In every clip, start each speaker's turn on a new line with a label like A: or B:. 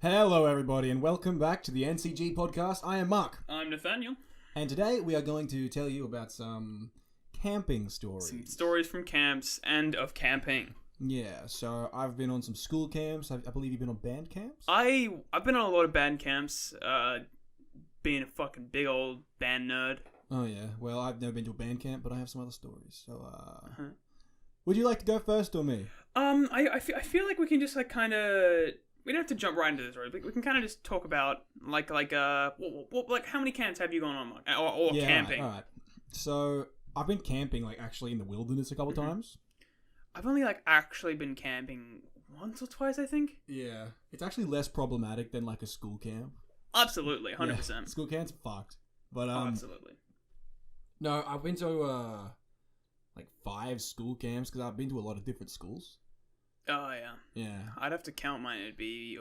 A: Hello, everybody, and welcome back to the NCG podcast. I am Mark,
B: I'm Nathaniel.
A: and today we are going to tell you about some camping stories.
B: Some stories from camps and of camping.
A: Yeah, so I've been on some school camps. I believe you've been on band camps?
B: I've been on a lot of band camps, being a fucking big old band nerd.
A: Oh, yeah. Well, I've never been to a band camp, but I have some other stories. So, would you like to go first or me?
B: I feel like we can just we don't have to jump right into this, right? We can kind of just talk about like how many camps have you gone on, Mark? Or
A: Yeah,
B: camping?
A: All right. So, I've been camping, actually in the wilderness a couple times.
B: I've only actually been camping once or twice, I think.
A: Yeah. It's actually less problematic than, a school camp.
B: Absolutely, 100%.
A: Yeah, school camps are fucked. But,
B: Absolutely.
A: No, I've been to, 5 school camps, because I've been to a lot of different schools.
B: Oh, yeah.
A: Yeah.
B: I'd have to count mine. It'd be,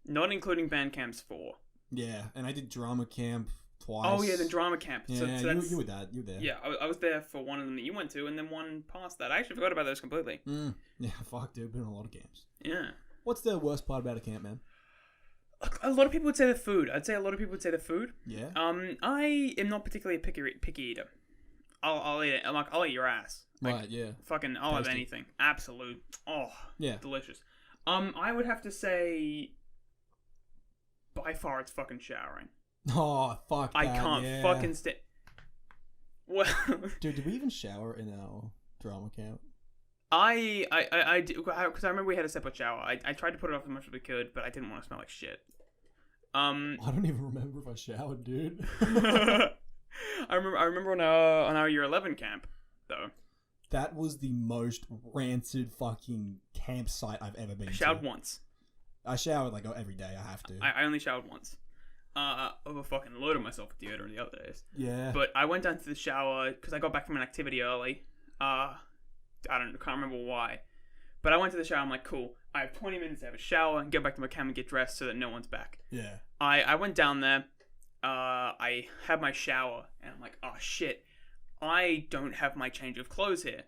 B: not including band camps, 4.
A: Yeah, and I did drama camp twice.
B: Oh, yeah, the drama camp.
A: Yeah,
B: So that's,
A: you were that. You were there.
B: yeah, I was there for one of them that you went to, and then one past that. I actually forgot about those completely.
A: Yeah, fuck, dude. Been on a lot of camps.
B: Yeah.
A: What's the worst part about a camp, man?
B: A lot of people would say the food. I'd say a lot of people would say the food.
A: Yeah?
B: I am not particularly a picky eater. I'll eat it. I'll eat your ass.
A: Right, yeah.
B: Fucking, I'll have
A: Tasty.
B: anything. Absolute. Oh,
A: Yeah.
B: delicious. I would have to say, by far, it's fucking showering.
A: Oh, fuck
B: I
A: that,
B: can't
A: yeah.
B: fucking Well,
A: Dude, did we even shower in our drama camp?
B: I do, because I remember we had a separate shower. I tried to put it off as much as we could, but I didn't want to smell like shit.
A: I don't even remember if I showered, dude.
B: I remember on our year 11 camp though.
A: That was the most rancid fucking campsite I've ever been
B: I showered
A: to.
B: once.
A: I showered every day. I have to.
B: I only showered once. Over fucking loaded myself with deodorant the other days.
A: Yeah.
B: But I went down to the shower because I got back from an activity early. Can't remember why. But I went to the shower. I'm like, cool. I have 20 minutes to have a shower and get back to my camp and get dressed so that no one's back.
A: Yeah.
B: I went down there. I had my shower and I'm like, oh shit, I don't have my change of clothes here.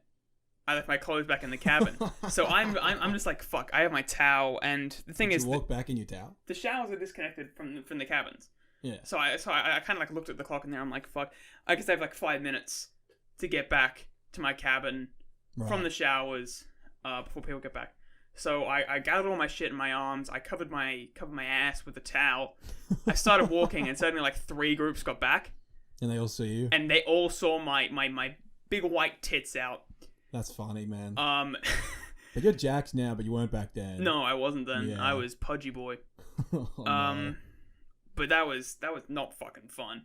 B: I left my clothes back in the cabin. So I'm just like, fuck. I have my towel, and the thing
A: Did
B: is,
A: you walk back in your towel?
B: the showers are disconnected from the cabins.
A: Yeah.
B: So I kind of looked at the clock in there. I'm like, fuck. I guess I have 5 minutes to get back to my cabin from the showers before people get back. So I gathered all my shit in my arms. I covered my ass with a towel. I started walking, and suddenly 3 groups got back,
A: And they all see you?
B: and they all saw my big white tits out.
A: That's funny, man.
B: But
A: you're jacked now, but you weren't back then.
B: no, I wasn't then.
A: Yeah.
B: I was pudgy boy.
A: Oh, no.
B: But that was not fucking fun.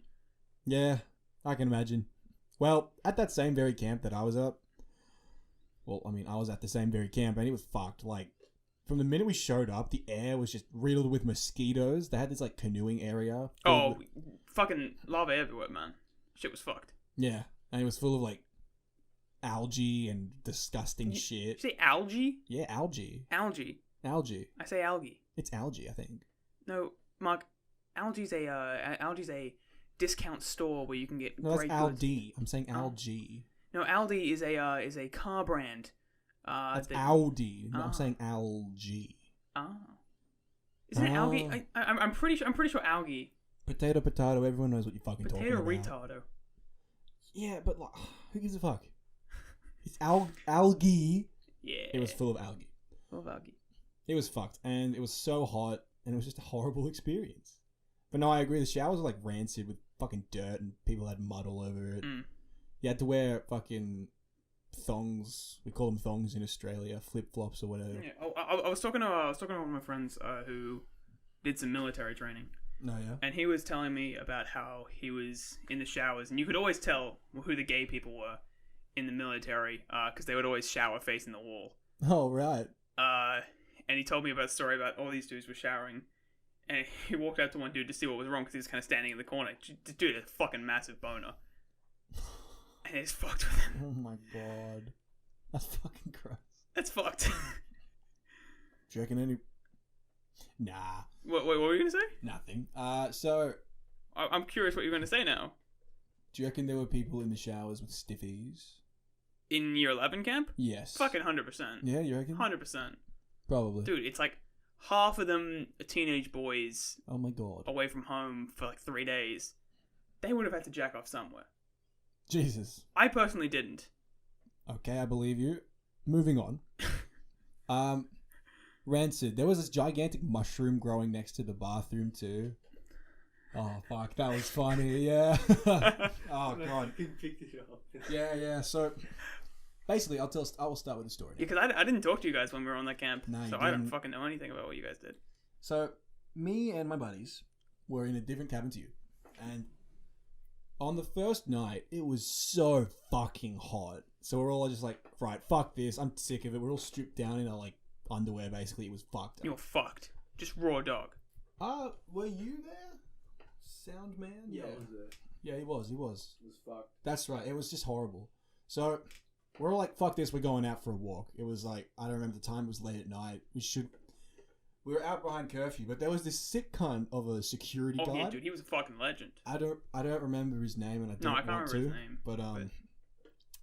A: Yeah, I can imagine. Well, at that same very camp that I was at, I was at the same very camp, and it was fucked. From the minute we showed up, the air was just riddled with mosquitoes. They had this, canoeing area.
B: Oh, fucking lava everywhere, man. Shit was fucked.
A: Yeah, and it was full of, algae and disgusting shit.
B: Did you say algae?
A: Yeah, algae.
B: Algae.
A: Algae.
B: I say algae.
A: It's algae, I think.
B: No, Mark. Algae's a discount store where you can get
A: No,
B: great
A: that's
B: goods.
A: Aldi. I'm saying algae.
B: No, Aldi is a car brand.
A: That's Aldi. No, I'm
B: Ah.
A: saying algae.
B: Oh. Isn't it algae?
A: Oh.
B: I'm pretty sure algae.
A: Potato, everyone knows what you're fucking talking
B: Potato
A: about.
B: retardo.
A: Yeah, but who gives a fuck? It's algae.
B: Yeah.
A: It was full of algae.
B: Full of algae.
A: It was fucked, and it was so hot, and it was just a horrible experience. But no, I agree. The showers were rancid with fucking dirt, and people had mud all over it.
B: Mm.
A: You had to wear fucking thongs. We call them thongs in Australia, flip flops or whatever.
B: Yeah. Oh, I was talking to one of my friends who did some military training.
A: No, yeah.
B: And he was telling me about how he was in the showers, and you could always tell who the gay people were in the military, because they would always shower facing the wall.
A: Oh, right.
B: And he told me about a story about all these dudes were showering, and he walked out to one dude to see what was wrong because he was kind of standing in the corner. Dude, a fucking massive boner. And he's fucked with him.
A: Oh my god. That's fucking gross.
B: That's fucked.
A: Do you reckon any... Nah.
B: What were you going to say?
A: Nothing. So...
B: I'm curious what you're going to say now.
A: Do you reckon there were people in the showers with stiffies?
B: In year 11 camp?
A: Yes.
B: Fucking 100%.
A: Yeah, you reckon?
B: 100%.
A: Probably.
B: Dude, it's half of them are teenage boys
A: Oh my god.
B: away from home for like 3 days. They would have had to jack off somewhere.
A: Jesus.
B: I personally didn't.
A: Okay, I believe you. Moving on. Rancid. There was this gigantic mushroom growing next to the bathroom too. Oh fuck, that was funny. Yeah. Oh god. Yeah. So basically, I will start with the story.
B: Yeah, because I didn't talk to you guys when we were on that camp,
A: No, you
B: so I don't
A: didn't.
B: fucking know anything about what you guys did.
A: So me and my buddies were in a different cabin to you, and on the first night, it was so fucking hot. So we're all just like, right, fuck this. I'm sick of it. We're all stripped down in our like underwear. Basically, it was fucked up.
B: You're fucked. Just raw dog.
A: Were you there, Sound Man?
C: Yeah, I was there.
A: Yeah, he was.
C: It was fucked.
A: That's right. It was just horrible. So we're all like, fuck this. We're going out for a walk. It was like, I don't remember the time. It was late at night. We were out behind curfew, but there was this sick cunt of a security
B: Oh
A: guard.
B: yeah, dude, he was a fucking legend.
A: I don't remember his name, and I don't
B: No, I can't
A: want
B: remember
A: to.
B: his name.
A: But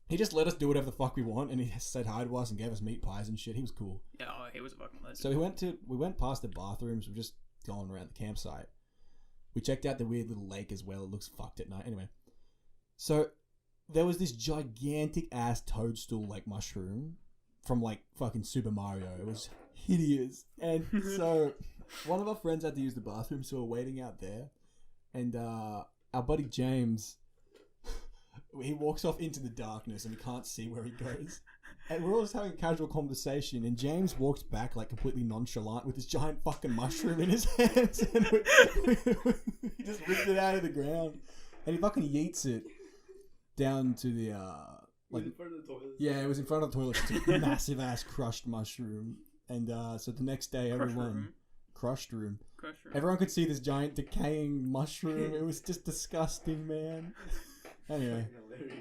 A: he just let us do whatever the fuck we want, and he said hi to us and gave us meat pies and shit. He was cool.
B: Yeah, oh, he was a fucking legend.
A: So we went past the bathrooms. We're just going around the campsite. We checked out the weird little lake as well. It looks fucked at night. Anyway, so there was this gigantic ass toadstool like mushroom from like fucking Super Mario. It was hideous, and so one of our friends had to use the bathroom, so we're waiting out there, and our buddy James, he walks off into the darkness and we can't see where he goes. And we're all just having a casual conversation, and James walks back like completely nonchalant with this giant fucking mushroom in his hands, and he just ripped it out of the ground, and he fucking yeets it down to the like
C: in front of the toilet.
A: yeah, it was in front of the toilet, just a massive ass crushed mushroom, and so the next day crushed room. Everyone could see this giant decaying mushroom. It was just disgusting, man. Anyway,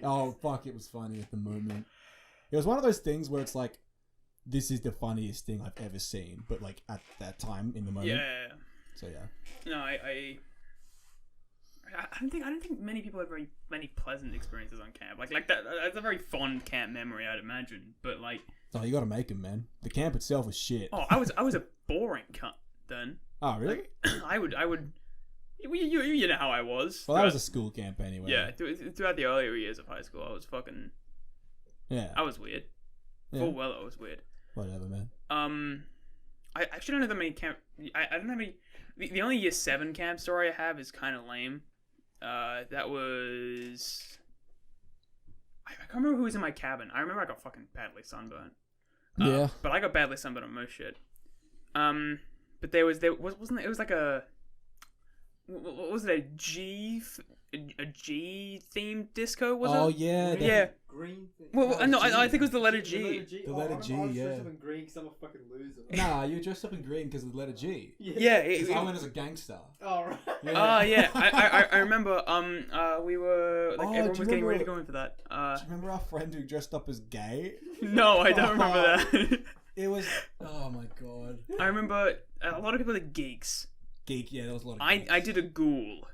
A: oh fuck, it was funny at the moment. It was one of those things where it's like, this is the funniest thing I've ever seen, but like at that time in the moment.
B: Yeah.
A: So yeah.
B: No, I don't think many people have many pleasant experiences on camp. Like that. That's a very fond camp memory, I'd imagine. But like,
A: Oh, you gotta make them, man. The camp itself was shit.
B: oh, I was a boring cunt then.
A: Oh, really?
B: Like, I would. You know how I was.
A: Well, that was a school camp anyway.
B: Yeah, throughout the earlier years of high school, I was fucking.
A: Yeah.
B: I was weird.
A: Yeah.
B: Full well, I was weird.
A: Whatever, man.
B: I actually don't know that many camp. I don't have any. The only year 7 camp story I have is kind of lame. That was. I can't remember who was in my cabin. I remember I got fucking badly sunburned.
A: Yeah.
B: But I got badly sunburned on most shit. But there wasn't it was like a. What was it, a G themed disco? Was
A: Oh
B: it?
A: yeah.
B: Yeah.
C: Green thing.
B: Well, no, I think it was the letter
C: The
B: G.
C: letter G.
A: The letter G,
C: I was
A: yeah.
C: dressed up in green because I'm a fucking loser.
A: Nah, you were dressed up in green because of the letter G.
B: Yeah.
A: 'Cause I went as a gangster.
C: Oh, right.
B: Oh yeah, I remember. We were like
A: Oh,
B: everyone
A: do
B: was
A: you
B: getting ready to
A: remember-
B: go in for that.
A: Do you remember our friend who dressed up as gay?
B: No, I don't remember that.
A: It was. Oh my god.
B: I remember a lot of people did geeks.
A: Geek. Yeah, there was a lot of.
B: I
A: geeks.
B: did a ghoul.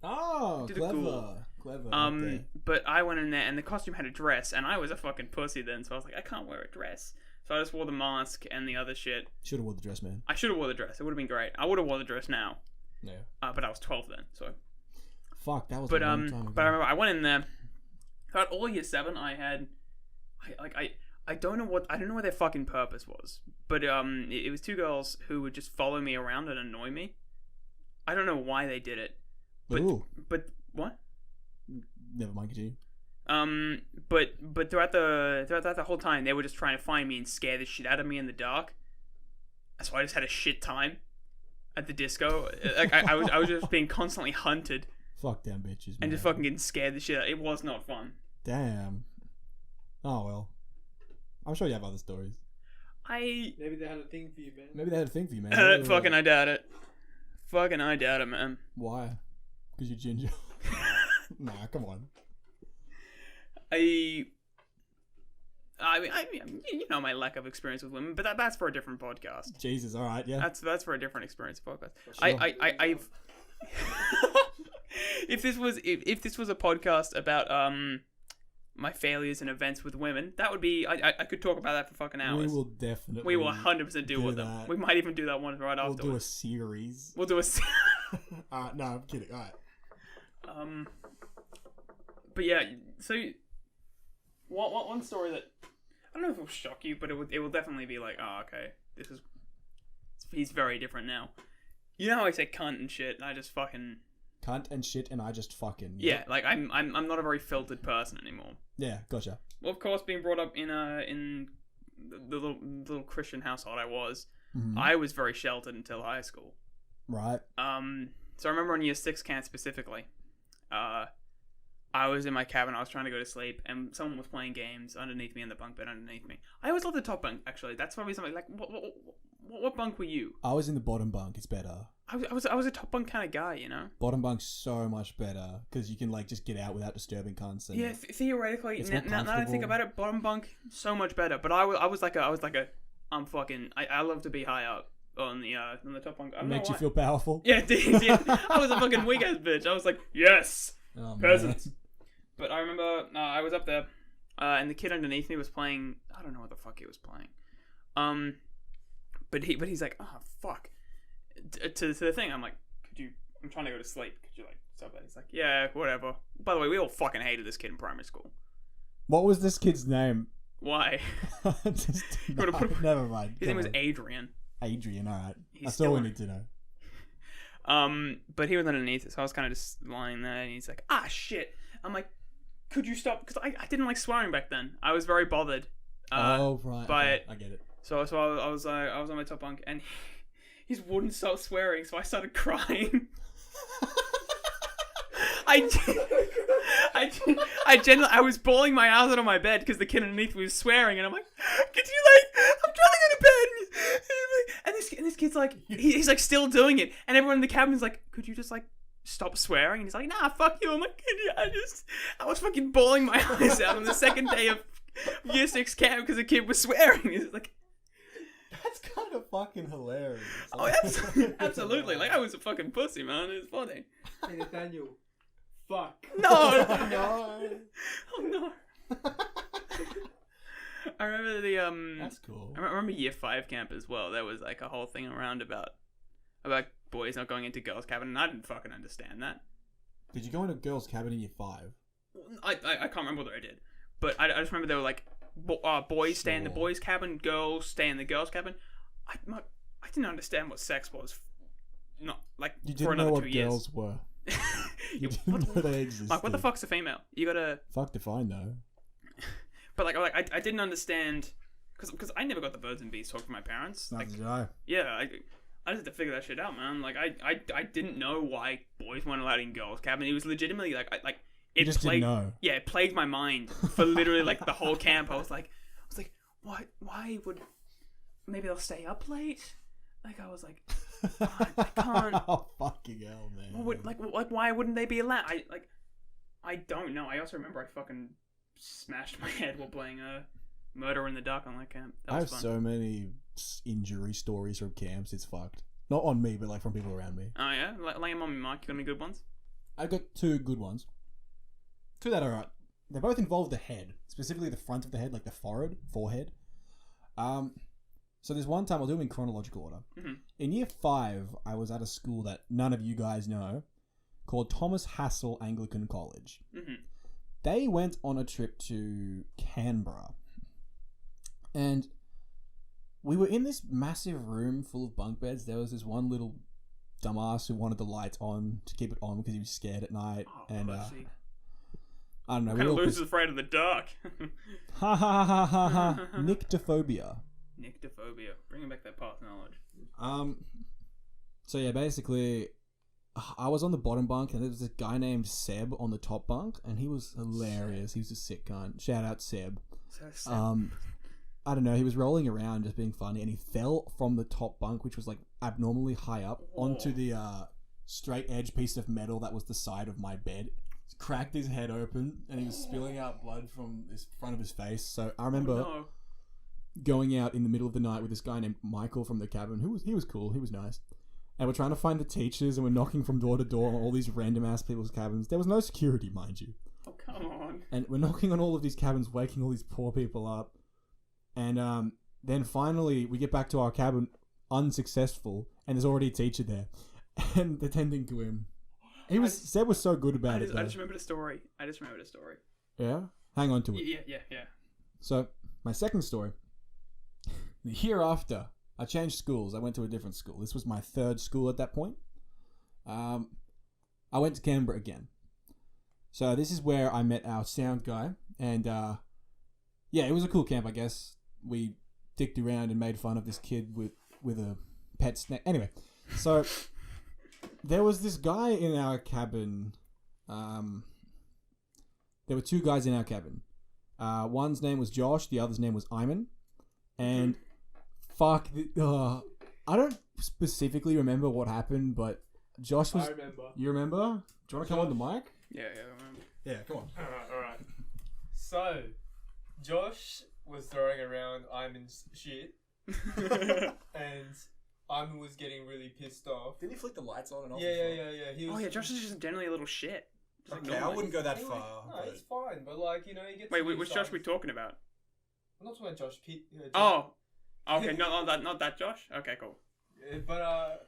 A: Oh,
B: did a
A: clever.
B: ghoul.
A: Clever. Okay.
B: But I went in there and the costume had a dress, and I was a fucking pussy then, so I was like, I can't wear a dress. So I just wore the mask and the other shit.
A: Should have worn the dress, man.
B: I should have wore the dress. It would have been great. I would have wore the dress now.
A: Yeah.
B: But I was 12 then, so.
A: Fuck, that was
B: But
A: a long time ago.
B: but I remember I went in there. Throughout all year 7, I don't know what their fucking purpose was, but it was 2 girls who would just follow me around and annoy me. I don't know why they did it, but
A: Ooh.
B: what?
A: Never mind, continue.
B: But throughout the whole time they were just trying to find me and scare the shit out of me in the dark. So I just had a shit time at the disco. Like I was just being constantly hunted
A: Fuck them bitches, man.
B: and just fucking getting scared the shit out. It was not fun.
A: Damn. Oh well. I'm sure you have other stories.
C: Maybe they had a thing for you, man.
A: Maybe they had a thing for you, man.
B: Fucking I doubt it. Fucking I doubt it, man.
A: Why? Because you're ginger. Nah, come on.
B: I mean, you know my lack of experience with women, but that's for a different podcast.
A: Jesus, all right, yeah.
B: That's for a different experience podcast.
A: Sure.
B: I've if this was a podcast about my failures and events with women. That would be I could talk about that for fucking hours.
A: We will definitely.
B: We will 100% deal with them.
A: that.
B: We might even do that one right
A: We'll
B: afterwards.
A: do a series.
B: We'll do a.
A: No, I'm kidding. All right.
B: But yeah, so one story that I don't know if it will shock you, but it will definitely be like, oh, okay, he's very different now. You know how I say cunt and shit, and I just fucking
A: Cunt and shit, and I just fucking.
B: yeah, like I'm not a very filtered person anymore.
A: Yeah, gotcha.
B: Well, of course, being brought up in the little Christian household I was,
A: Mhm.
B: I was very sheltered until high school.
A: Right.
B: So I remember in year 6 camp specifically, I was in my cabin, I was trying to go to sleep, and someone was playing games underneath me in the bunk bed underneath me. I always loved the top bunk, actually. That's probably something like, what bunk were you?
A: I was in the bottom bunk. It's better.
B: I was a top bunk kind of guy, you know?
A: Bottom bunk's so much better because you can like just get out without disturbing cunts. And
B: Yeah, theoretically,
A: It's
B: now
A: more
B: that I think
A: comfortable.
B: about it, bottom bunk, so much better. But I was like a, I love to be high up on the top bunk. I
A: it
B: don't know
A: makes you
B: why.
A: feel powerful.
B: Yeah, dude. I was a fucking weak ass bitch. I was like, yes,
A: Oh, man.
B: peasants. But I remember I was up there, and the kid underneath me was playing. I don't know what the fuck he was playing. But he's like, oh fuck, to the thing. I'm like, I'm trying to go to sleep. Could you like stop that? He's like, yeah, whatever. By the way, we all fucking hated this kid in primary school.
A: What was this kid's name?
B: Why?
A: Just,
B: wanna put-
A: never mind.
B: His name
A: Come
B: was
A: on.
B: Adrian.
A: Adrian. All right.
B: He's
A: That's
B: still
A: all we
B: in-
A: need to know.
B: But he was underneath it, so I was kind of just lying there, and he's like, ah, shit. I'm like, could you stop? Because I didn't like swearing back then. I was very bothered.
A: Oh right.
B: but-
A: Okay, I get it.
B: So I was on my top bunk, and he just wouldn't stop swearing, so I started crying. I was bawling my eyes out on my bed because the kid underneath me was swearing, and I'm like, could you I'm trying to go to bed. And this kid's like, he's like still doing it, and everyone in the cabin's like, could you just like stop swearing? And he's like, nah, fuck you. I'm like, I was fucking bawling my eyes out on the second day of year 6 camp because the kid was swearing. It's like,
A: That's kind of fucking hilarious.
B: oh, absolutely. Like, I was a fucking pussy, man. It was funny.
C: Hey Nathaniel, fuck.
B: No.
A: No.
B: Oh no. I remember
A: That's cool.
B: I remember year 5 camp as well. There was like a whole thing around about boys not going into girls' cabin, and I didn't fucking understand that.
A: Did you go into girls' cabin in year 5?
B: I can't remember whether I did, but I just remember they were like boys stay in the
A: Sure.
B: boys' cabin, girls stay in the girls' cabin. I didn't understand what sex was. Not like
A: You
B: for
A: didn't
B: another
A: know what
B: 2 years.
A: girls were. You
B: You-
A: didn't know they existed.
B: Like, what the fuck's a female? You gotta.
A: Fuck if I know.
B: But like I didn't understand because I never got the birds and bees talk from my parents. Like,
A: Neither did I.
B: yeah, I just had to figure that shit out, man. Like I didn't know why boys weren't allowed in girls' cabin. It was legitimately like
A: You
B: it
A: just
B: plagued.
A: didn't know.
B: Yeah, it plagued my mind for literally like the whole camp. I was like, why would maybe they'll stay up late? Like I was like, I can't.
A: Oh fucking hell, man.
B: What would, like why wouldn't they be allowed? I don't know. I also remember I fucking smashed my head while playing Murder in the Dark on that camp. That
A: I
B: was
A: have
B: fun.
A: so many injury stories from camps. It's fucked. Not on me, but like from people around me.
B: Oh yeah, lay them on me, Mike. You got any good ones?
A: I got 2 good ones. 2 that are alright. They both involve the head, specifically the front of the head, like the forehead. So there's one time, I'll do them in chronological order.
B: Mhm.
A: In year 5, I was at a school that none of you guys know, called Thomas Hassel Anglican College.
B: Mm-hmm.
A: They went on a trip to Canberra, and we were in this massive room full of bunk beds. There was this one little dumbass who wanted the lights on to keep it on because he was scared at night,
B: Oh,
A: and
B: pussy.
A: I don't know.
B: Kind of
A: we all
B: loses afraid of the dark.
A: ha ha ha ha ha. Nyctophobia.
B: Nyctophobia. Bringing back that past knowledge.
A: So yeah, basically, I was on the bottom bunk, and there was this guy named Seb on the top bunk, and he was hilarious. He was a sick cunt. Shout out Seb.
B: So sad.
A: I don't know. He was rolling around, just being funny, and he fell from the top bunk, which was like abnormally high up, onto the straight edge piece of metal that was the side of my bed. Cracked his head open, and he was spilling out blood from the front of his face. So I remember
B: Oh, no.
A: going out in the middle of the night with this guy named Michael from the cabin. He was cool. He was nice. And we're trying to find the teachers, and we're knocking from door to door on all these random ass people's cabins. There was no security, mind you.
B: Oh, come on.
A: And we're knocking on all of these cabins, waking all these poor people up. And then finally, we get back to our cabin, unsuccessful, and there's already a teacher there, and attending to him. Seb was so good about it.
B: I just remembered a story.
A: Yeah? Hang on to it.
B: Yeah.
A: So, my second story. The year after, I changed schools. I went to a different school. This was my third school at that point. I went to Canberra again. So, this is where I met our sound guy. And, yeah, it was a cool camp, I guess. We dicked around and made fun of this kid with a pet snake. Anyway, so there was this guy in our cabin. There were two guys in our cabin. One's name was Josh. The other's name was Iman. And I don't specifically remember what happened, but Josh was...
C: I remember.
A: You remember? Do you want to come on the mic?
B: Yeah, I remember.
A: Yeah, come on.
C: Alright. So, Josh was throwing around Iman's shit, and Iman was getting really pissed off.
A: Didn't he flick the lights on and off?
C: Yeah. He was,
B: Josh is just generally a little shit. Just
A: Okay, I wouldn't go that
C: Anyway,
A: far.
C: No,
A: but-
C: it's fine, but like, you know, he gets.
B: Wait,
C: really
B: which Josh
C: excited.
B: we talking about?
C: I'm not talking about Josh.
B: Oh, okay, not that Josh. Okay, cool.
C: But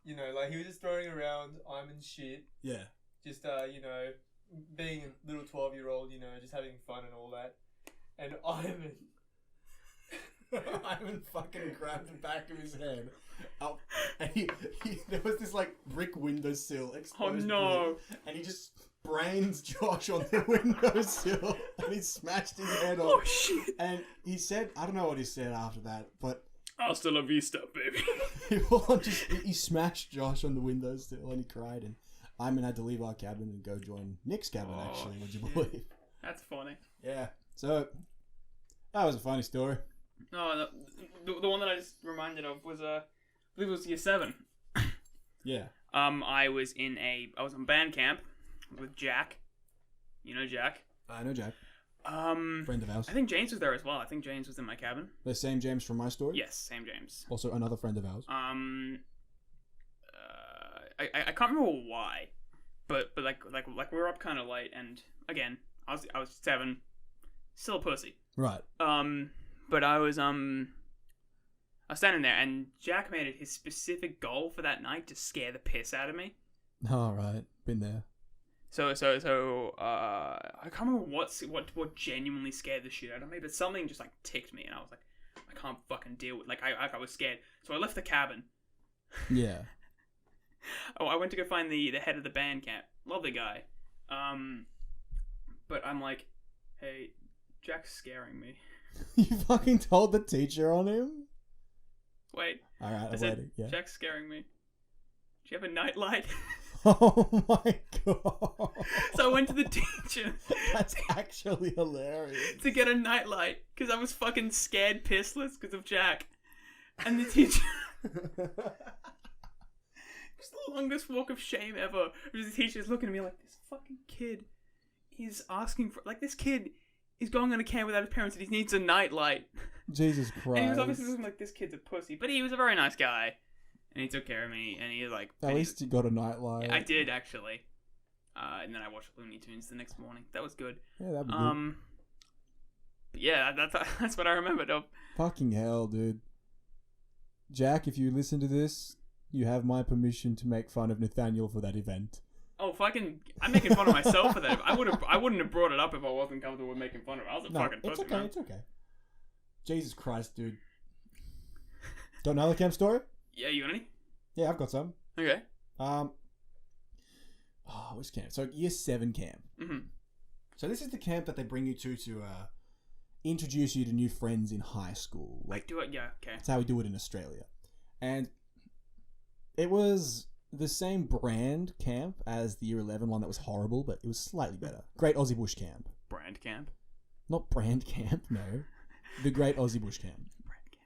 C: you know, like he was just throwing around Iman's shit,
A: Yeah.
C: just you know, being a little 12-year-old, you know, just having fun and all that, and
A: Iman fucking grabbed the back of his head up, and he there was this like brick windowsill
B: Oh
A: exposed.
B: no!
A: brick, and he just brains Josh on the windowsill, and he smashed his head
B: Oh
A: off.
B: shit!
A: And he said, I don't know what he said after that, but
B: Hasta la vista, baby.
A: he smashed Josh on the windowsill, and he cried. And Iman had to leave our cabin and go join Nick's cabin.
B: Oh,
A: Actually, would you
B: shit.
A: believe?
B: That's funny.
A: Yeah. So that was a funny story.
B: No, the one that I just reminded of was I believe it was year 7.
A: Yeah.
B: I was on band camp with Jack. You know Jack.
A: I know Jack,
B: Friend
A: friend of ours.
B: I think James was there as well. I think James was in my cabin.
A: The same James from my story.
B: Yes, same James.
A: Also another friend of ours.
B: I can't remember why, but like we were up kind of late, and again, I was 7, still a pussy.
A: Right.
B: But I was standing there, and Jack made it his specific goal for that night to scare the piss out of me.
A: All right. Been there.
B: So I can't remember what genuinely scared the shit out of me, but something just like ticked me, and I was like, I can't fucking deal with I was scared, so I left the cabin.
A: Yeah.
B: Oh, I went to go find the head of the band camp, lovely guy, but I'm like, hey, Jack's scaring me.
A: You fucking told the teacher on him?
B: Wait,
A: All right.
B: I
A: I'm
B: said,
A: waiting. Yeah.
B: Jack's scaring me. Do you have a nightlight?
A: Oh my god.
B: So I went to the teacher
A: That's actually hilarious.
B: to get a nightlight because I was fucking scared pissless because of Jack. And the teacher... It's the longest walk of shame ever. Because the teacher's looking at me like, this fucking kid is asking for... Like, this kid is going on a camp without his parents and he needs a nightlight.
A: Jesus Christ.
B: And he was obviously looking like, this kid's a pussy. But he was a very nice guy. And he took care of me. And he was like...
A: At least you got a nightlight.
B: I did, actually. And then I watched Looney Tunes the next morning. That was good.
A: Yeah, that'd be good.
B: But yeah, that's what I remembered of.
A: Fucking hell, dude. Jack, if you listen to this, you have my permission to make fun of Nathaniel for that event.
B: Oh, fucking! I'm making fun of myself for that. I wouldn't have brought it up if I wasn't comfortable with making fun of it. I was a fucking
A: it's
B: pussy,
A: okay,
B: man.
A: it's okay. Jesus Christ, dude. Got another camp story?
B: Yeah, you got any?
A: Yeah, I've got some.
B: Okay.
A: Which camp? So year 7 camp.
B: Mm-hmm.
A: So this is the camp that they bring you to introduce you to new friends in high school. Like,
B: Do it. Yeah. Okay.
A: that's how we do it in Australia. And it was the same brand camp as the year 11 one that was horrible, but it was slightly better. Great Aussie Bush Camp.
B: Brand camp.
A: Not brand camp, no. The Great Aussie Bush Camp.
B: Brand camp.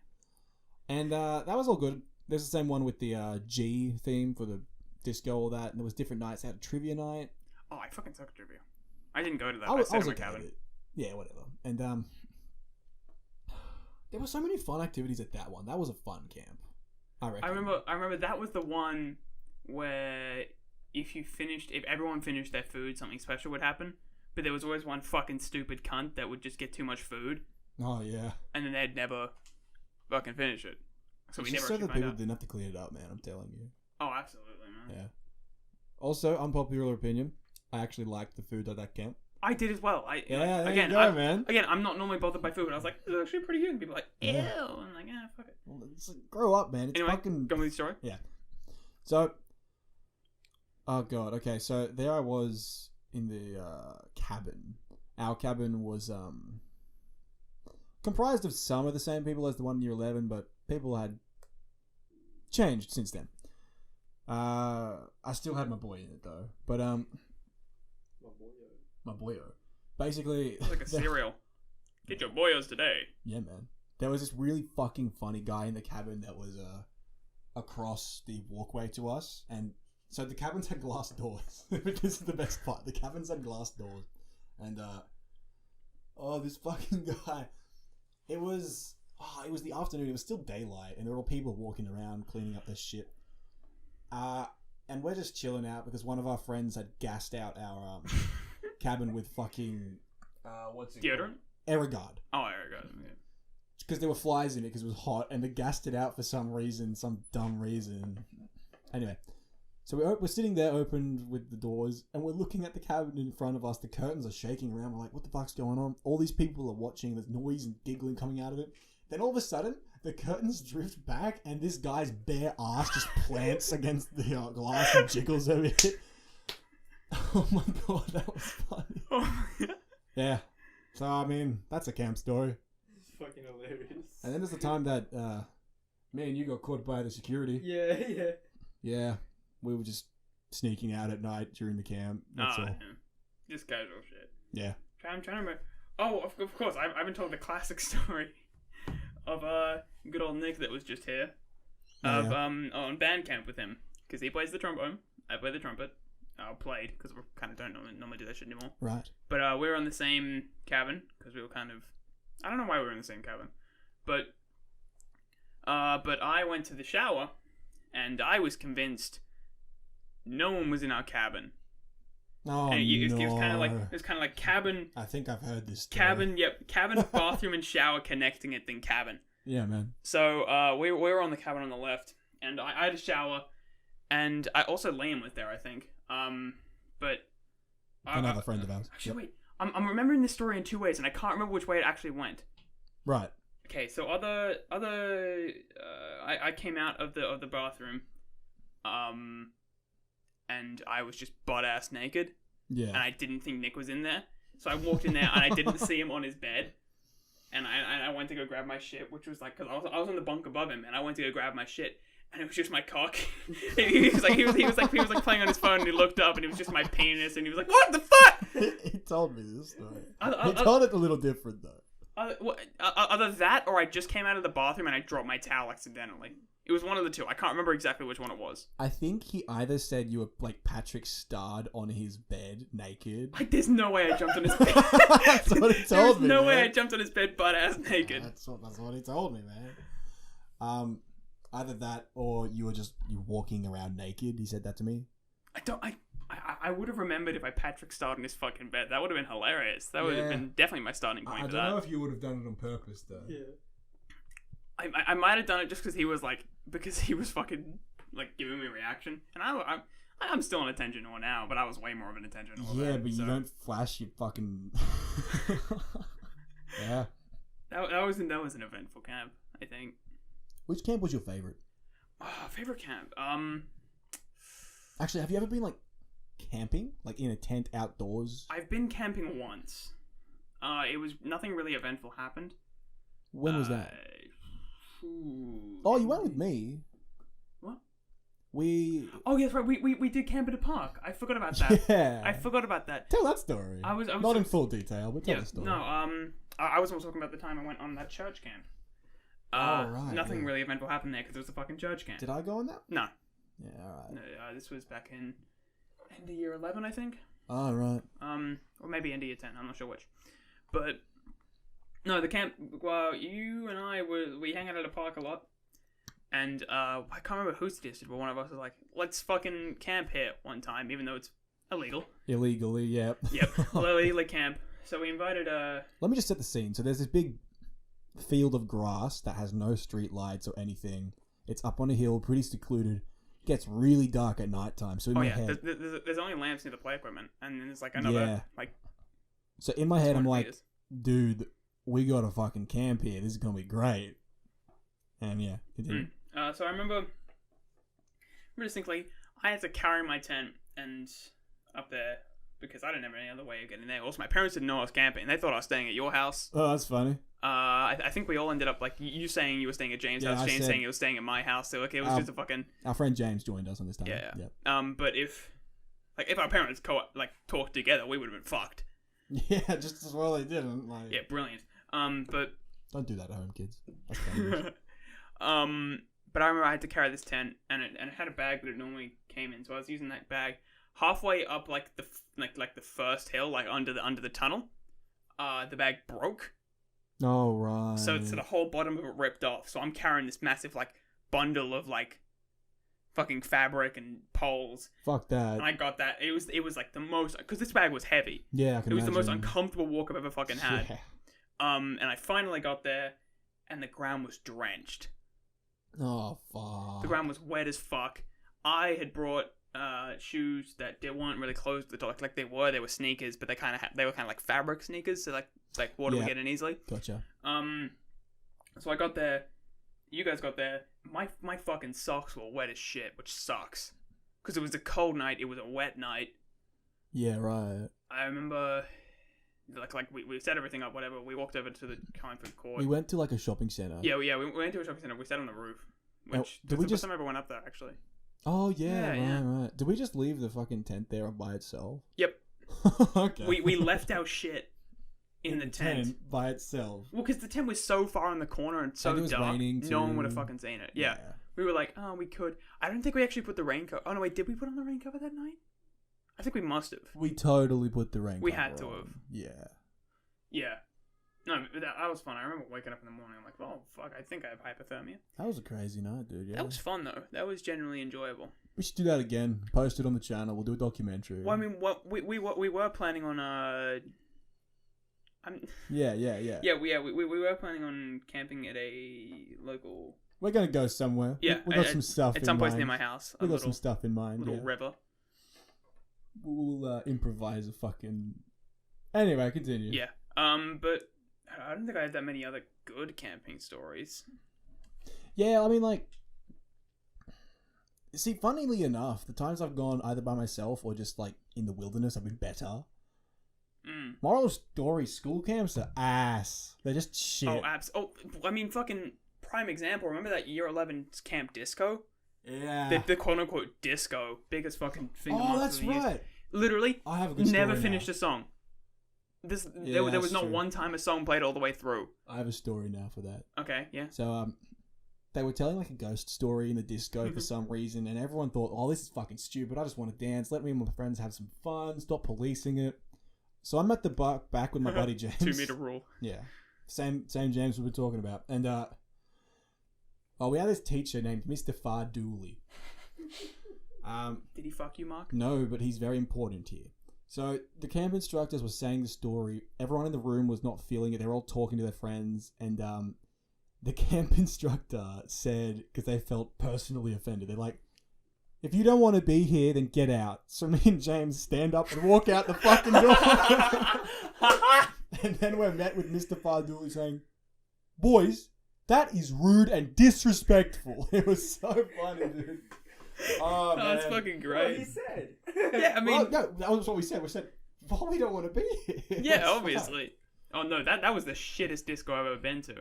A: And that was all good. There's the same one with the G theme for the disco, all that. And there was different nights. They had a trivia night.
B: Oh, I fucking suck at trivia. I didn't go to that.
A: I
B: I
A: was
B: stayed at my
A: okay
B: cabin.
A: with it. Yeah, whatever. And there were so many fun activities at that one. That was a fun camp. I reckon.
B: I remember that was the one where if everyone finished their food, something special would happen. But there was always one fucking stupid cunt that would just get too much food,
A: Oh yeah.
B: and then they'd never fucking finish it. So we
A: It's
B: never
A: just so
B: actually
A: that
B: find
A: people
B: out.
A: didn't have to clean it up, man. I'm telling you.
B: Oh, absolutely, man.
A: Yeah. Also, unpopular opinion. I actually liked the food at that camp.
B: I did as well.
A: Yeah, there
B: again,
A: you go, man.
B: Again, I'm not normally bothered by food, but I was like, it's actually pretty good. And people are like, ew.
A: Yeah.
B: And I'm like, yeah, fuck it.
A: Well, it's like, grow up, man. It's
B: Anyway,
A: fucking.
B: go with the story.
A: So, oh god, okay, so there I was in the cabin. Our cabin was comprised of some of the same people as the one in year 11, but people had changed since then. I still had my boy in it though, but my boyo. Basically,
B: It's like a cereal. Get your boyos today.
A: yeah, man. There was this really fucking funny guy in the cabin that was across the walkway to us, and so the cabins had glass doors. This is the best part. The cabins had glass doors, and this fucking guy. It was the afternoon. It was still daylight, and there were all people walking around cleaning up their shit. And we're just chilling out because one of our friends had gassed out our cabin with fucking what's it
B: Deodorant?
A: Aerogard.
B: Oh, there we go. Yeah.
A: Because there were flies in it because it was hot, and they gassed it out for some reason, some dumb reason. Anyway, so we're sitting there open with the doors, and we're looking at the cabin in front of us. The curtains are shaking around. We're like, what the fuck's going on? All these people are watching. There's noise and giggling coming out of it. Then all of a sudden, the curtains drift back, and this guy's bare ass just plants against the glass and jiggles over it. Oh my god, that was funny.
B: Oh,
A: Yeah. So, I mean, that's a camp story.
C: It's fucking hilarious.
A: And then there's the time that me and you got caught by the security.
C: Yeah.
A: Yeah, we were just sneaking out at night during the camp. That's all.
B: yeah. Just casual shit.
A: Yeah.
B: I'm trying to remember. Oh, of course. I haven't told the classic story of good old Nick that was just here.
A: Oh,
B: Of
A: yeah.
B: on band camp with him, because he plays the trombone. I play the trumpet. Played because we kind of don't normally do that shit anymore.
A: Right.
B: But we were on the same cabin because we were kind of. I don't know why we were in the same cabin, but I went to the shower, and I was convinced no one was in our cabin.
A: Oh,
B: And it
A: no.
B: was kind of like cabin,
A: I think I've heard this story.
B: cabin, bathroom, and shower connecting it, then cabin.
A: Yeah, man.
B: So we were on the cabin on the left, and I had a shower, and I also Liam was there, I think. But
A: Another friend of ours.
B: Actually,
A: Yep.
B: wait. I'm remembering this story in two ways, and I can't remember which way it actually went.
A: Right.
B: Okay, so I came out of the bathroom, and I was just butt ass naked, and
A: Yeah.
B: I didn't think Nick was in there, so I walked in there and I didn't see him on his bed, and I went to go grab my shit, which was like because I was on the bunk above him, and I went to go grab my shit, and it was just my cock. he was like playing on his phone, and he looked up, and it was just my penis, and he was like, "What the fuck?"
A: He told me this story.
B: I-
A: He told it a little different, though.
B: Either that, or I just came out of the bathroom and I dropped my towel accidentally. It was one of the two. I can't remember exactly which one it was.
A: I think he either said you were like Patrick Starred on his bed naked.
B: Like, there's no way I jumped on his bed.
A: That's what he told me.
B: There's no way
A: man.
B: I jumped on his bed butt ass naked.
A: That's what he told me, man. Either that or you were walking around naked. He said that to me.
B: I would have remembered if I Patrick starred in his fucking bed. That would have been hilarious. That would have
A: Yeah.
B: been definitely my starting point for that.
A: if you would have done it on purpose though.
C: Yeah.
B: I might have done it just because he was fucking like giving me a reaction, and I'm still an attention whore now, but I was way more of an attention whore.
A: Yeah,
B: then,
A: but
B: so
A: you don't flash your fucking. Yeah.
B: That was an eventful camp, I think.
A: Which camp was your favorite?
B: Favorite camp.
A: Actually, have you ever been like camping, like in a tent outdoors?
B: I've been camping once. It was nothing really eventful happened.
A: When was that?
B: Ooh.
A: Oh, you went with me.
B: What?
A: We.
B: Oh yes, right. We did camp at a park. I forgot about that.
A: Yeah.
B: I forgot about that.
A: Tell that story.
B: I was
A: Not in full detail, but tell
B: Yeah.
A: the story.
B: No. I was also talking about the time I went on that church camp.
A: Oh, right,
B: Nothing
A: yeah.
B: really eventful happened there because it was a fucking church camp.
A: Did I go on that?
B: No.
A: Yeah, alright.
B: No, this was back in end of year 11, I think.
A: Oh, right.
B: Or maybe end of year 10. I'm not sure which. But no, the camp. Well, you and I we hang out at a park a lot, And I can't remember who suggested, but one of us was like, let's fucking camp here one time, even though it's illegal.
A: Illegally, yep.
B: Yep, illegally camp. So we invited
A: Let me just set the scene. So there's this big field of grass that has no street lights or anything. It's up on a hill, pretty secluded. Gets really dark at night time. So in my head,
B: there's only lamps near the play equipment, and then there's like another like.
A: So in my head, I'm like,
B: meters.
A: dude, we got to fucking camp here. This is gonna be great. And yeah, continue.
B: So I remember distinctly, I had to carry my tent and up there because I didn't have any other way of getting there. Also, my parents didn't know I was camping. They thought I was staying at your house.
A: Oh, that's funny.
B: I think we all ended up like you saying you were staying at James' house, James saying you were staying at my house. So like it was just a fucking.
A: Our friend James joined us on this time.
B: Yeah.
A: Yep.
B: But if our parents talked together, we would have been fucked.
A: Yeah, just as well they didn't. Like...
B: Yeah, brilliant. But
A: don't do that at home, kids. That's dangerous.
B: But I remember I had to carry this tent, and it had a bag that it normally came in, so I was using that bag. Halfway up, like the first hill, like under the tunnel, the bag broke.
A: Oh right.
B: So the whole bottom of it ripped off. So I'm carrying this massive like bundle of like fucking fabric and poles.
A: Fuck that.
B: And I got that. It was like the most, because this bag was heavy.
A: Yeah, I can imagine.
B: It was the most uncomfortable walk I've ever fucking had.
A: Yeah.
B: And I finally got there, and the ground was drenched.
A: Oh fuck.
B: The ground was wet as fuck. I had brought shoes that they weren't really closed to the door. Like they were sneakers, but they were kind of like fabric sneakers, so like water would get in easily.
A: Gotcha.
B: So I got there. You guys got there. My fucking socks were wet as shit, which sucks. Because it was a cold night. It was a wet night.
A: Yeah, right.
B: I remember, like we set everything up. Whatever. We walked over to the Collingwood Court.
A: We went to like a shopping centre.
B: Yeah. We went to a shopping centre. We sat on the roof. Which
A: did we just?
B: First time I ever went up there, actually.
A: Oh yeah, right. Did we just leave the fucking tent there by itself?
B: Yep.
A: Okay.
B: We left our shit in the tent
A: by itself.
B: Well, because the tent was so far in the corner and so dark, no one would have fucking seen it. Yeah. We were like, oh, we could. I don't think we actually put the raincoat. Oh no, wait, did we put on the rain cover that night? I think we must have.
A: We totally put the rain.
B: We had to
A: on.
B: have.
A: Yeah.
B: Yeah. No, that was fun. I remember waking up in the morning. I'm like, oh fuck, I think I have hypothermia.
A: That was a crazy night, dude. Yeah.
B: That was fun though. That was genuinely enjoyable.
A: We should do that again. Post it on the channel. We'll do a documentary.
B: Well, I mean, we were planning on
A: Yeah.
B: Yeah, we were planning on camping at a local.
A: We're gonna go somewhere.
B: Yeah,
A: we got some stuff
B: at
A: in
B: some place
A: mind.
B: near my house.
A: We got some stuff in mind.
B: Little river.
A: We'll improvise a fucking. Anyway, continue.
B: Yeah. But I don't think I had that many other good camping stories.
A: Yeah, I mean, like. See, funnily enough, the times I've gone either by myself or just like in the wilderness have been better. Moral of story: school camps are ass. They're just shit.
B: Oh, Oh, I mean, fucking prime example. Remember that year 11 camp disco?
A: Yeah.
B: The quote unquote disco, biggest fucking finger.
A: Oh, that's right.
B: Literally,
A: I have a good story
B: never
A: now.
B: finished a song. There was not
A: true.
B: one time a song played all the way through.
A: I have a story now for that.
B: Okay, yeah.
A: So they were telling like a ghost story in the disco for some reason, and everyone thought, "Oh, this is fucking stupid. I just want to dance. Let me and my friends have some fun. Stop policing it." So I'm at the back with my buddy James.
B: 2 meter rule.
A: Yeah, same James we were talking about, and we had this teacher named Mr. Fardooley.
B: Did he fuck you, Mark?
A: No, but he's very important here. So the camp instructors were saying the story. Everyone in the room was not feeling it. They were all talking to their friends, and the camp instructor said, because they felt personally offended, they're like, "If you don't want to be here, then get out." So me and James stand up and walk out the fucking door. And then we're met with Mr. Fardooley saying, "Boys, that is rude and disrespectful." It was so funny, dude. Oh, man.
B: That's fucking great.
C: What he said.
B: Yeah, I mean...
A: Well, no, that was what we said. We said, well, we don't want to be here.
B: Yeah, obviously. Oh, no, that was the shittest disco I've ever been to.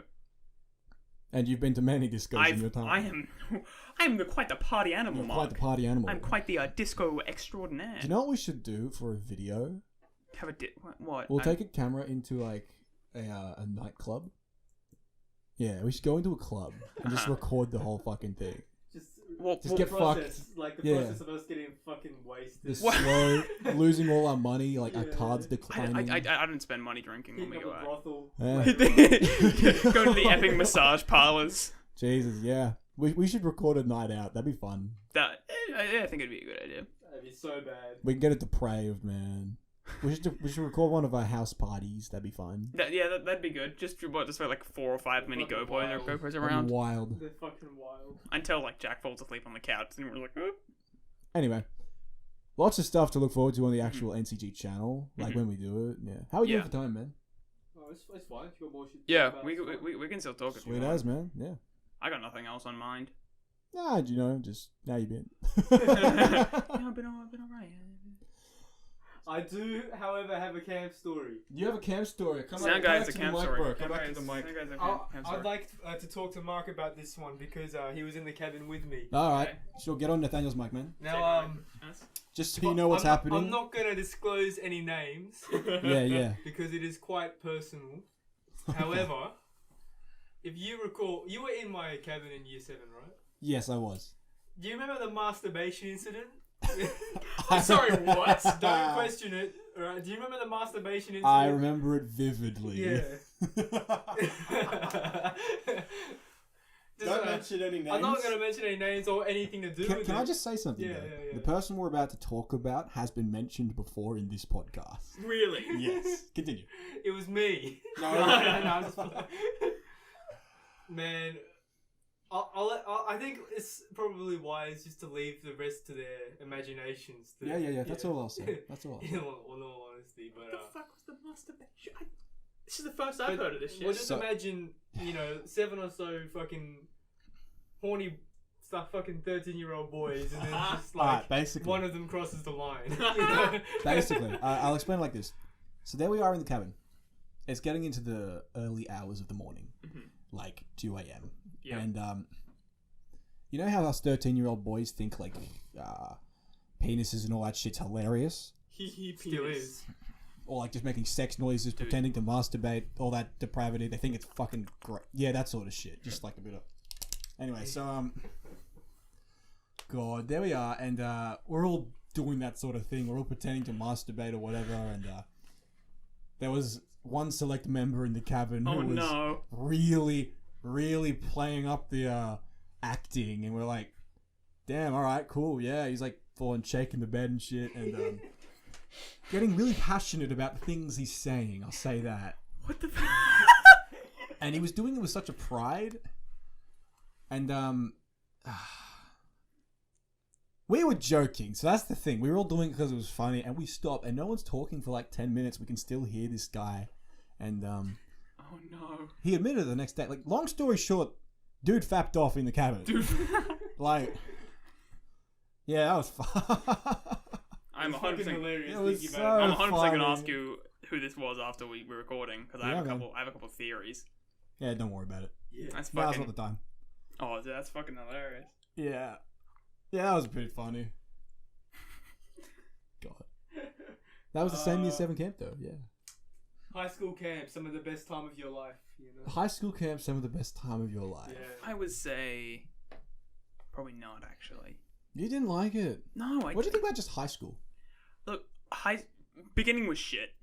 A: And you've been to many discos in your time.
B: I am quite the party animal,
A: You're
B: Mark.
A: quite the party animal.
B: I'm quite the disco extraordinaire.
A: Do you know what we should do for a video?
B: Have a what?
A: We'll take a camera into like a nightclub. Yeah, we should go into a club and just record the whole fucking thing. Just get
C: process,
A: fucked.
C: Like the process of us getting fucking wasted.
A: The slow, losing all our money, like our cards
B: I
A: declining.
B: didn't spend money drinking when we
C: Hitting
B: go
C: up a
B: out.
C: brothel.
A: Yeah.
B: Go to the epic massage parlors.
A: Jesus, yeah. We should record a night out. That'd be fun.
B: I think it'd be a good idea.
C: That'd be so bad.
A: We can get it depraved, man. We should record one of our house parties. That'd be fun.
B: That'd be good. Just for like 4 or 5 mini
C: Fucking
B: GoPros
C: wild.
B: or GoPros
A: That'd be
B: around
A: wild.
C: They're fucking wild.
B: until like Jack falls asleep on the couch and we're like, oh.
A: Anyway, lots of stuff to look forward to on the actual NCG channel. Like
B: Mhm.
A: when we do it. Yeah. How are we doing
B: Yeah.
A: for time, man?
C: Oh, it's fine. If you got more shit to
B: Yeah,
C: talk about,
B: we
C: it's fine.
B: we can still talk if you
A: Sweet
B: want.
A: as, man. Yeah.
B: I got nothing else on mind.
A: Nah, you know, just how you been.
B: Yeah, I've been alright.
C: I do, however, have a camp story.
A: You have a camp story. Come
B: Sound guys, a camp story.
A: Come back to the mic.
C: I'd like to talk to Mark about this one because he was in the cabin with me.
A: All right.
B: Okay.
A: Sure, get on Nathaniel's mic, man.
C: Now,
A: Just so you know what's happening.
C: I'm not gonna disclose any names
A: Yeah.
C: because it is quite personal. However, if you recall, you were in my cabin in year 7, right?
A: Yes, I was.
C: Do you remember the masturbation incident?
B: Sorry, what?
C: Don't question it. Right? Do you remember the masturbation incident?
A: I remember it vividly.
C: Yeah.
A: Don't mention any names.
C: I'm not going to mention any names or anything to do with
A: Can
C: it.
A: I just say something?
C: Yeah,
A: though?
C: yeah.
A: The person we're about to talk about has been mentioned before in this podcast.
B: Really?
A: Yes. Continue.
C: It was me.
A: No.
C: no, I'm just Man, I think it's probably wise just to leave the rest to their imaginations.
A: Yeah. That's all I'll say. That's all.
C: In all honesty, but
B: What the fuck was the masturbation? This is the first
C: but-
B: I've heard of this shit.
C: Well, just
A: So-
C: imagine, 7 or so fucking horny stuff, fucking 13-year-old boys, and then just like
A: Alright, basically.
C: one of them crosses the line.
A: Basically, I'll explain it like this. So there we are in the cabin. It's getting into the early hours of the morning, like 2 a.m.
B: Yeah.
A: And you know how us 13-year-old boys think like penises and all that shit's hilarious,
B: He
C: Still is.
A: or like just making sex noises, pretending to masturbate, all that depravity. They think it's fucking great. Yeah, that sort of shit. Just like a bit of. Anyway, so God, there we are, and we're all doing that sort of thing. We're all pretending to masturbate or whatever, and there was one select member in the cabin who
B: Oh
A: was
B: no.
A: really, really playing up the acting, and we're like, damn, all right, cool, yeah. He's like falling, shaking the bed and shit, and getting really passionate about the things he's saying. I'll say that.
B: What the
A: And he was doing it with such a pride, and we were joking, so that's the thing. We were all doing it because it was funny, and we stopped, and no one's talking for like 10 minutes. We can still hear this guy, and
B: Oh no.
A: he admitted the next day. Like, long story short, dude fapped off in the cabin.
B: Dude.
A: Like, yeah, that was fun.
B: I'm
C: It's
B: 100%.
C: fucking hilarious.
A: It was
C: thinking about
A: so
C: it.
B: I'm 100%
A: funny.
B: gonna ask you who this was after we were recording because I
A: Yeah,
B: have a
A: man.
B: couple. I have a couple of theories.
A: Yeah, don't worry about it.
C: Yeah.
B: That's
A: Now's
B: fucking.
A: not the time.
B: Oh, that's fucking hilarious.
A: Yeah. Yeah, that was pretty funny. God. That was the same year 7 camp, though, yeah.
C: High school camp, some of the best time of your life, you know.
A: High school camp, some of the best time of your life.
C: Yeah.
B: I would say probably not actually.
A: You didn't like it.
B: No,
A: What do you think about just high school?
B: Look, beginning was shit.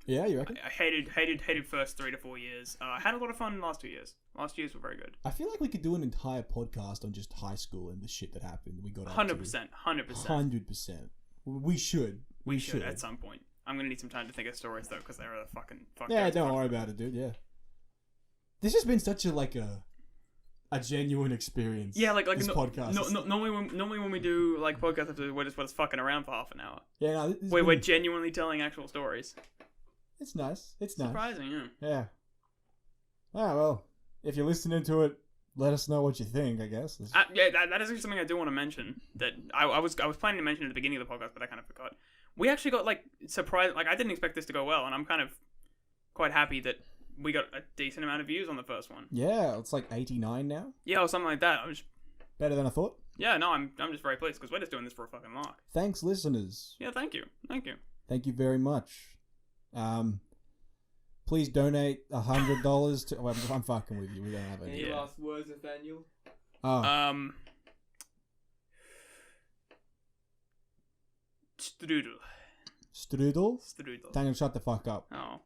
A: Yeah, you reckon?
B: I hated first 3 to 4 years. I had a lot of fun in the last 2 years. Last years were very good.
A: I feel like we could do an entire podcast on just high school and the shit that happened. We got
B: 100%.
A: 100%. We should.
B: We should at some point. I'm gonna need some time to think of stories though, because they're a fucking.
A: Yeah, don't worry about it, dude. Yeah. This has been such a genuine experience.
B: Yeah, like
A: this podcast.
B: normally when we do like podcasts, we're just fucking around for half an hour.
A: Yeah, no, this has
B: We're
A: been-
B: genuinely telling actual stories.
A: It's nice. It's nice.
B: Surprising, yeah.
A: Yeah. Ah, well, if you're listening to it, let us know what you think, I guess.
B: Yeah, that is actually something I do want to mention. That I was planning to mention at the beginning of the podcast, but I kind of forgot. We actually got like surprised. Like I didn't expect this to go well, and I'm kind of quite happy that we got a decent amount of views on the first one.
A: Yeah, it's like 89 now.
B: Yeah, or something like that.
A: Better than I thought.
B: Yeah, no, I'm just very pleased because we're just doing this for a fucking lark.
A: Thanks, listeners.
B: Yeah, thank you.
A: Thank you very much. Please donate $100 to. Well, I'm fucking with you. We don't have any.
C: Any
B: Yeah.
C: last words, Nathaniel?
A: Oh,
B: Strudel.
A: strudel.
B: Strudel.
A: Daniel, shut the fuck up.
B: Oh.